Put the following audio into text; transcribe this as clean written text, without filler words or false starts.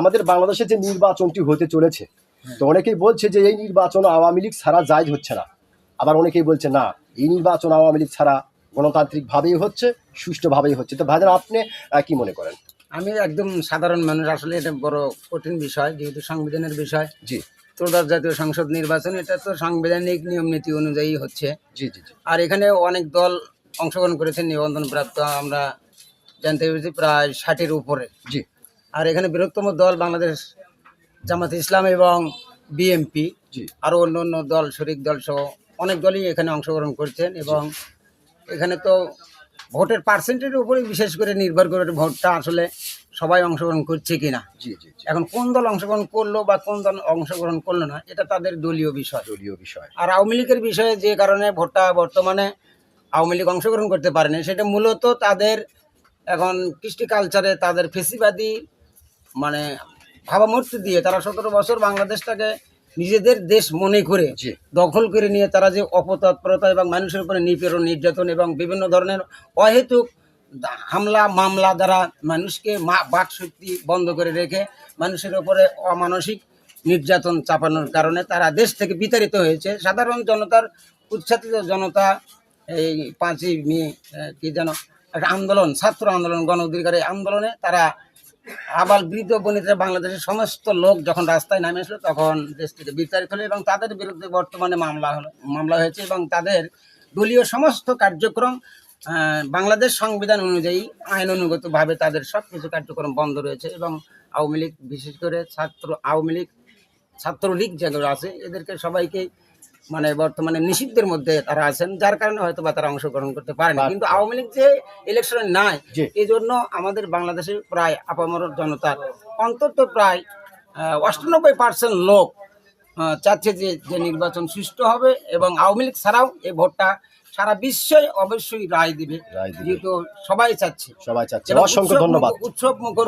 আমাদের বাংলাদেশে যে নির্বাচনটি হতে চলেছে, তো অনেকেই বলছে যে এই নির্বাচন আওয়ামী লীগ ছাড়া জায়েজ হচ্ছে না, আবার অনেকেই বলছে না এই নির্বাচন আওয়ামী লীগ ছাড়া গণতান্ত্রিকভাবেই হচ্ছে, সুষ্ঠুভাবেই হচ্ছে। তো ভাইজান আপনি কি মনে করেন? আমি একদম সাধারণ মানুষ, আসলে এটা বড় কঠিন বিষয়, যেহেতু সংবিধানের বিষয়। জি ত্রয়োদশ জাতীয় সংসদ নির্বাচন, এটা তো সাংবিধানিক নিয়ম নীতি অনুযায়ী হচ্ছে। জি জি জি আর এখানে অনেক দল অংশগ্রহণ করেছেন, নিবন্ধন প্রাপ্ত আমরা জানতে পেরেছি প্রায় 60-এর উপরে। জি আর এখানে বৃহত্তম দল বাংলাদেশ জামাত ইসলাম এবং বিএনপি, জি আরও অন্য অন্য দল, শরিক দল সহ অনেক দলই এখানে অংশগ্রহণ করছেন। এবং এখানে তো ভোটের পার্সেন্টের উপরে বিশেষ করে নির্ভর করে ভোটটা আসলে সবাই অংশগ্রহণ করছে কিনা। জি জি জি এখন কোন দল অংশগ্রহণ করলো বা কোন দল অংশগ্রহণ করলো না, এটা তাদের দলীয় বিষয়। দলীয় বিষয়। আর আওয়ামী লীগের বিষয়ে যে কারণে ভোটটা বর্তমানে আওয়ামী লীগ অংশগ্রহণ করতে পারেনি, সেটা মূলত তাদের এখন কৃষ্টি কালচারে তাদের ফেসিবাদী মানে ভাবামূর্তি দিয়ে তারা 17 বছর বাংলাদেশটাকে নিজেদের দেশ মনে করে জি দখল করে নিয়ে তারা যে অপতৎপরতা এবং মানুষের উপরে নিপীড়ন, নির্যাতন এবং বিভিন্ন ধরনের অহেতুক হামলা মামলা দ্বারা মানুষকে বাক শক্তি বন্ধ করে রেখে মানুষের উপরে অমানসিক নির্যাতন চাপানোর কারণে তারা দেশ থেকে বিতাড়িত হয়েছে। সাধারণ জনতার, উচ্ছ্বাসিত জনতা এই 5ই মে কি যেন একটা আন্দোলন, ছাত্র আন্দোলন, গণ অধিকার আন্দোলনে তারা আবার বৃদ্ধ বনিতা বাংলাদেশের সমস্ত লোক যখন রাস্তায় নামে আসলো, তখন দেশ থেকে বিতাড়িত হলো এবং তাদের বিরুদ্ধে বর্তমানে মামলা হয়েছে। এবং তাদের দলীয় সমস্ত কার্যক্রম বাংলাদেশ সংবিধান অনুযায়ী আইন অনুগতভাবে তাদের সব কিছু কার্যক্রম বন্ধ রয়েছে। এবং আওয়ামী লীগ, বিশেষ করে আওয়ামী লীগ, ছাত্রলীগ যেগুলো আছে, এদেরকে সবাইকে মানে বর্তমানে নিষিদ্ধের মধ্যে তারা আছেন, যার কারণে হয়তো বা তারা অংশগ্রহণ করতে পারে না। কিন্তু আওয়ামী লীগ যে ইলেকশনে নাই, এই জন্য আমাদের বাংলাদেশের প্রায় আপামর জনতার অন্তত প্রায় 98% লোক চাচ্ছে যে নির্বাচন সুষ্ঠু হবে এবং আওয়ামী লীগ ছাড়াও এই ভোটটা সারা বিশ্বই অবশ্যই রায় দিবে, যেহেতু সবাই চাচ্ছে। অসংখ্য ধন্যবাদ। উৎসব মুখর